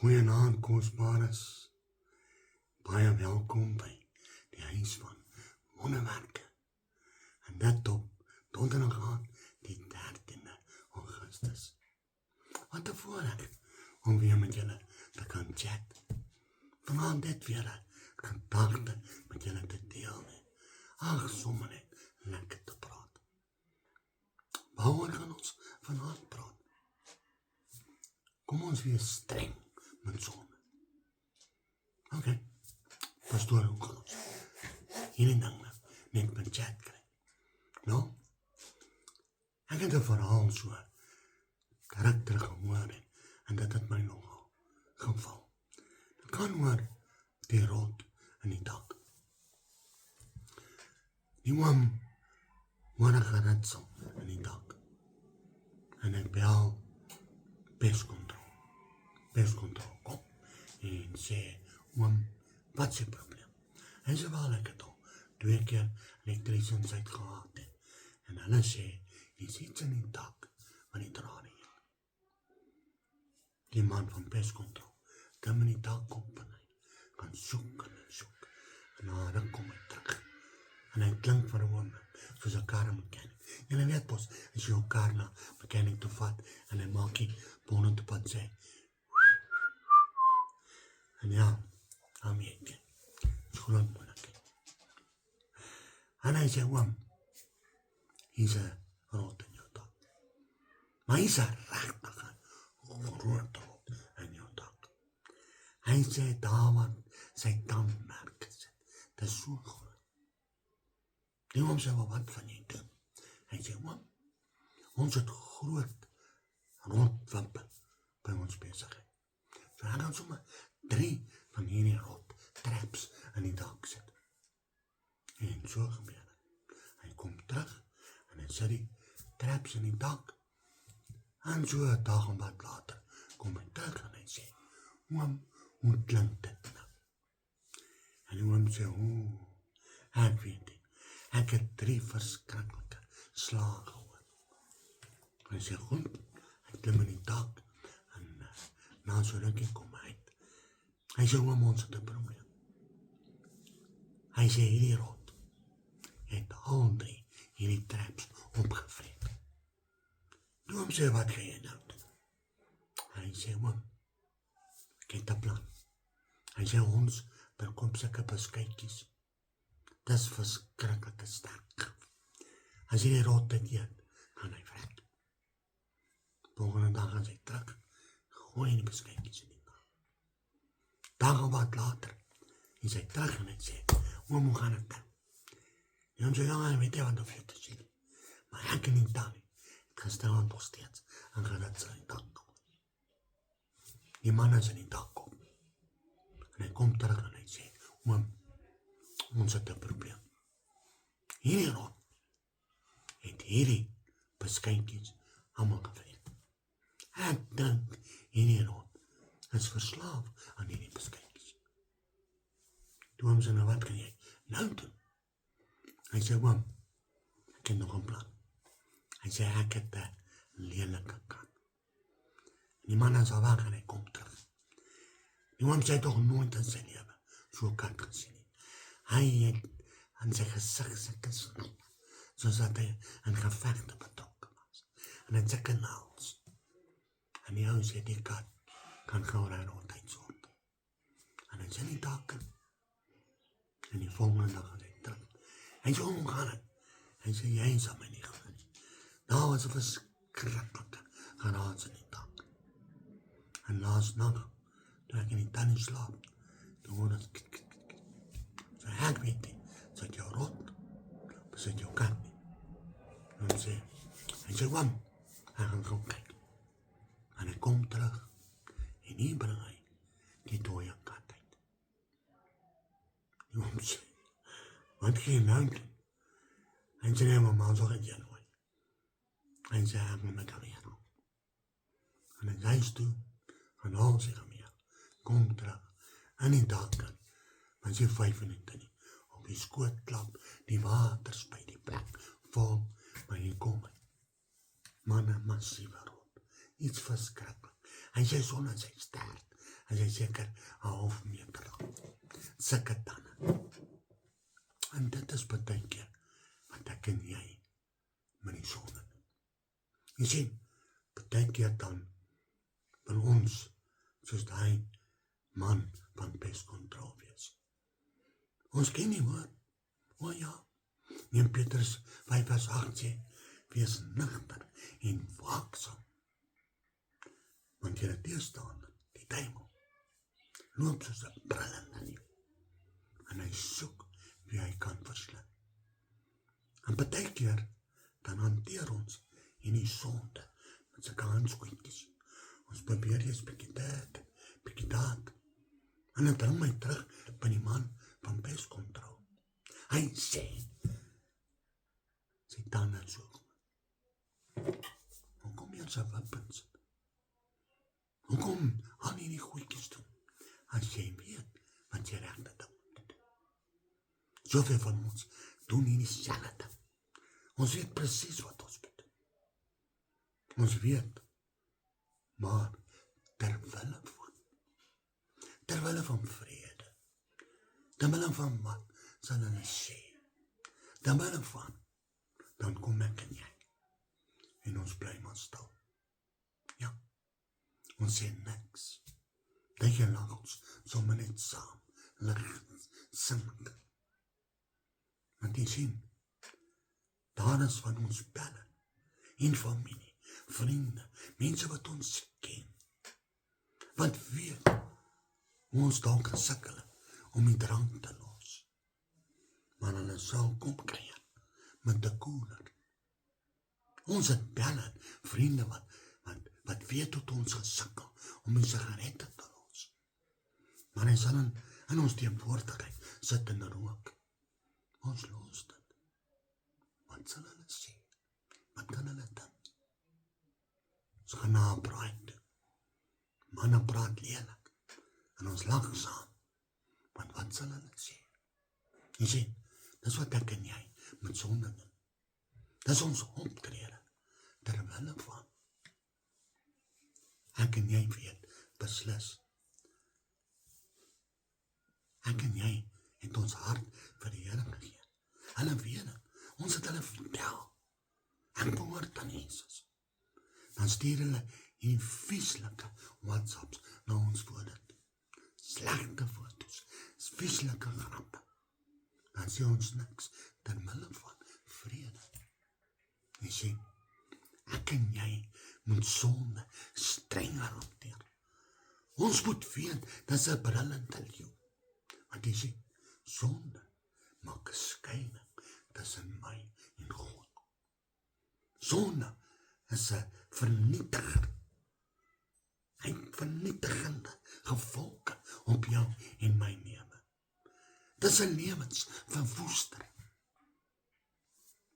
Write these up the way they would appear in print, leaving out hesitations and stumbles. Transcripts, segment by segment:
Goeienaand kosbares. Baie welkom by die huis van wonderwerke. En dit op donderdag aand, die 13de Augustus. Wat 'n voorreg om weer met julle te kan chat. Vanaand dit weer 'n gedagte met julle te deel. Ag, sommer net lekker te praat. Waaroor gaan ons vanaand praat? Kom ons wees streng met sonde. Oké, pastoor, hoe gaan ons hierdie ding net met chat kry? Nou, ek het 'n verhaal so karakter gehoor en dit het my nogal geval. Dit gaan oor die rot in die dak. Die oom hoor 'n geritsel in die dak. En ek bel pestcontrole kom en sê, oom, wat is die probleem? En sê wel, ek het al 2 keer elektrisiëns gehad en hulle sê, jy iets in die dak van die drade heen. Die man van pestcontrole kom in die dak op en hy gaan soek en soek en dan kom hy terug en hy klink vir 'n oomblik soos 'n karmechanic. Julle weet mos, as jy jou kar na mechanic toe vat en hy maak die bonnet op en sê en ja, dan weet jy, is groot moeilik. En hy sê, oom, hier's 'n rot in jou dak. Maar hier's 'n regtige groot rot in jou dak. Hy sê, daar wat sy tandmerke sit, dit is so groot. Die oom sê, wat van jy doen? Hy sê, oom, ons het groot rotwimpe by ons besigheid. So hy gaan sommer 3 van hierdie rot traps in die dak sit. En so gebeur het. Hy kom terug en hy sit die traps in die dak. En so 'n dag en wat later kom hy terug en hy sê, oom, hoe klink dit nou? En die oom sê, ek weet nie. Ek het 3 verskriklike slae gehoor. Hy sê, goed, hy klim in die dak en na so rukkie kom hy uit. Hy sê, oom, ons het 'n probleem. Hy sê, hierdie rot het al 3 hierdie traps opgevreet. Die oom sê, wat gaan jy nou doen? Hy sê, oom, ek het 'n plan. Hy sê, ons verkoop sulke beskuitjies. Dis verskriklike sterk. As jy die rot dit eet, gaan hy vrek. Volgende dag gaan hy terug, gooi die beskuitjies in die dak. Dag of wat later, is hy terug en hy sê, oom, hoe gaan het nou? Die oom sê, ja, ek weet jy wat of jy te sê. Maar ek in Italië, het gisterand nog steeds, en geritsel in die dak kom. Die man is in die dak kom. En hy kom terug en hy sê, oom, ons het 'n probleem. Hierdie rot het hierdie beskuitjies allemaal gevreet. Ek dink hierdie rot is verslaaf aan hierdie beskuitjies. Toe oom sê, nou wat kan jy nou doen? Hy sê, oom, ek het nog 'n plan. Hy sê, ek het 'n lelike kat. En die man is al weg en hy kom terug. Die oom sê toch nooit in sy lewe so 'n kat gesien. Hy het aan sy gesig sulke snoep, soos dat hy in gevegte betrokke was. En in sulke naels. En die ou sê, die kat kan gou rond uitsoort. En hy sê nie taken. En die volgende dag het hy terug. Hy sê, hoe gaan het? Hy sê, jy sal my nie glo nie. Daar was 'n verskriklike geraas in die dak. En laas nag, toe ek in die tannie slaap, toe hoor het so ek weet nie, sit jou rot, of sit jou kat nie. En hy sê, oom, hy gaan gou kyk. En hy kom terug, en hier bring hy die dooie kat uit. Die oom sê, wat gaan jy nou doen? Hy sê, nee, mama, so het jy nooit. Hy sê, ek moet met alweer. En hy huis toe, gaan haal sy gemeer, kom terug, in die dak in, maar sy 5 minute nie, op die skoot klap, die water spuit die plek, vol, maar hier kom hy. Man, 'n massiewe rot, iets verskriklik. Hy sê sonder sy stert, as jy seker 'n half meter lang. Sulke tande. En dit is baie keer wat ek en jy met die sonde doen. Jy sien, baie keer dan van ons, soos die man van pestkontrole wees. Ons ken nie hoor. O ja, neem Petrus 5 vers 8 sê, wees nugter en waaksaam. Want jy teëstander, die duiwel, loop soos 'n brullende leeu. En hy soek wie hy kan verslind. En baie keer dan hanteer ons in die sonde met sulke handskoentjies. Ons probeer eers bietjie dit, bietjie dat. En dit bring my terug by die man van pestkontrole. Hy sê, sy tande soek. Hoekom jy so wippend sit? Hoekom aan nie die goedjies doen? As jy weet wat jy reg moet doen. Soveel van ons doen nie dieselfde ding. Ons weet presies wat ons moet doen. Ons weet, maar terwille van vrede, terwille van wat sal hulle sê, terwille van, dan kom ek en jy, en ons bly maar stil. Ja, ons sê niks. Dat jy lag ons sommer net saam, lig, sing. Want jy sien, daar is van ons belle, en familie, vriende, mense wat ons ken, wat weet, hoe ons dalk gesukkel om die drank te los. Maar hulle sal kom kry, met die koeler. Ons het belle, vriende wat weet tot ons gesukkel om die sigarette te los. Maar hy sal in ons teenwoordigheid sit en rook. Ons los dit. Wat sal hulle sê? Wat kan hulle dink? Ons gaan na 'n braai toe. Manne praat lelik en ons lag saam. Want wat sal hulle sê? Jy sien, dis wat ek en jy met sonde doen. Dis ons optrede terwille van. Ek en jy weet, beslis. Ek en jy het ons hart vir die Here gegee. Hulle weet het, ons het hulle vertel. Ek behoort aan Jesus. Dan stuur hulle die vieslike WhatsApps na ons voor dit. Slegte foto's, vieslike grappe. Dan sê ons niks, terwille van vrede. Jy sien, ek en jy moet sonde strenger hanteer. Ons moet weet, dat is 'n brullende leeu. Want jy sien, sonde maak 'n skeiding tussen my en God. Sonde is 'n vernietiger. Hy vernietigende gevolge op jou en my lewe. Dis 'n lewensverwoester.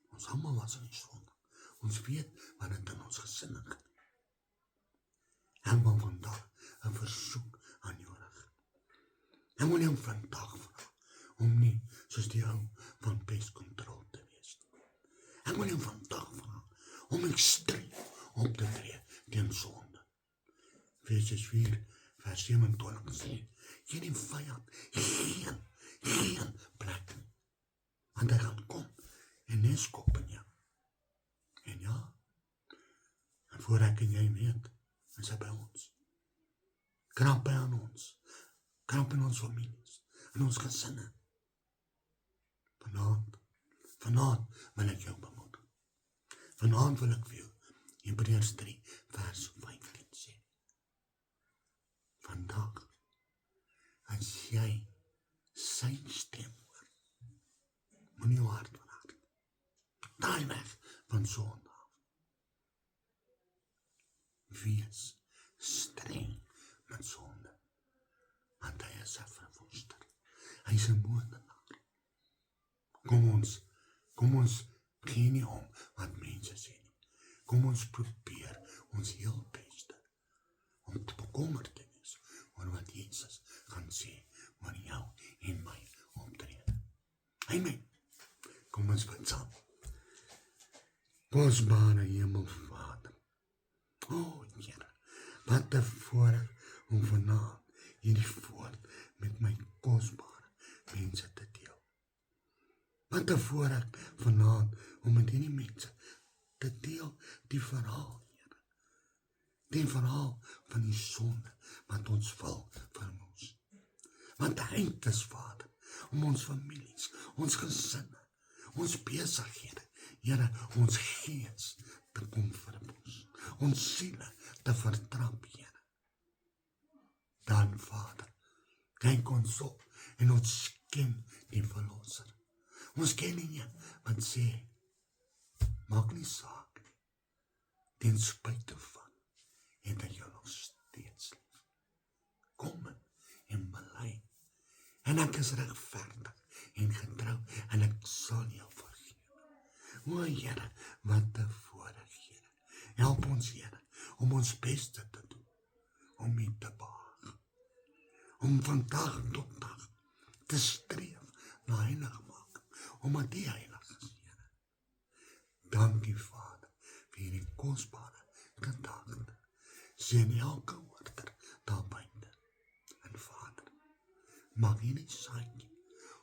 Ons almal was in die sonde. Ons weet wat dit in ons gesinne gedoen. En van vandag 'n versoek aan jou rig. En wil jou vandag vra om nie soos die ou van pestkontrole te wees. En wil jou vandag vra om ekstreem op te tree teen sonde. Efesiërs 4 vers 27 sê, jy die vyand geen plek nie. Want hy gaan kom en neskop in jou. En ja, en voor ek en jy weet, is hy by ons. Krap by aan ons. Krap in ons families, in ons gesinne. Vanaand wil ek jou bemoedig. Vanaand wil ek vir jou Hebreërs 3 vers 15 sê. Vandag, as jy sy stem hoor, moenie jou hart verhard. Draai weg van sonde af. Wees streng met sonde, want hy is 'n verwoester. Hy is 'n moordenaar. Kom ons gee nie om wat mense sê nie. Kom ons probeer ons heel beste om te bekommerd te wees oor wat Jesus gaan sê oor jou en my optrede. Amen. Kom ons bid saam. Kosbare Hemelvader. O Here, wat 'n voorreg om vanaand hierdie woord met my kosbare mense te deel. Wat 'n voorreg vanaand om met hierdie mense te deel die verhaal, Here. Die verhaal van die sonde wat ons wil vermoes. Want hy is Vader, om ons families, ons gesinne, ons besighede, Here, ons gees te kom verwoes, ons siele te vertrap, Here. Dan, Vader, kyk ons op en ons ken die Verlosser. Ons ken nie wat sê, maak nie saak nie, ten spyte van, het hy jou nog steeds lief. Kom en bely, en ek is regverdig en getrou, en ek sal jou vergewe. O Here, wat 'n voorreg, Here. Help ons, Here, om ons beste te doen, om U te behaag, om van dag tot dag te streef na heiligmaking, omdat U heilig is, Here. Dankie, Vader, vir hierdie kosbare gedagte. Sien elke woorder daar buite. En Vader, mag hierdie saadjie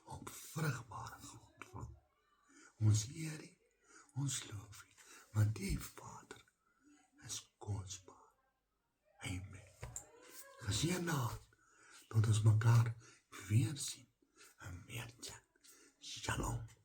op vrugbare grond val. Ons eer U, ons loof U, want U, Vader, is kosbaar. Amen. Geseënde aand, tot ons mekaar weer sien en weer chat. Shalom.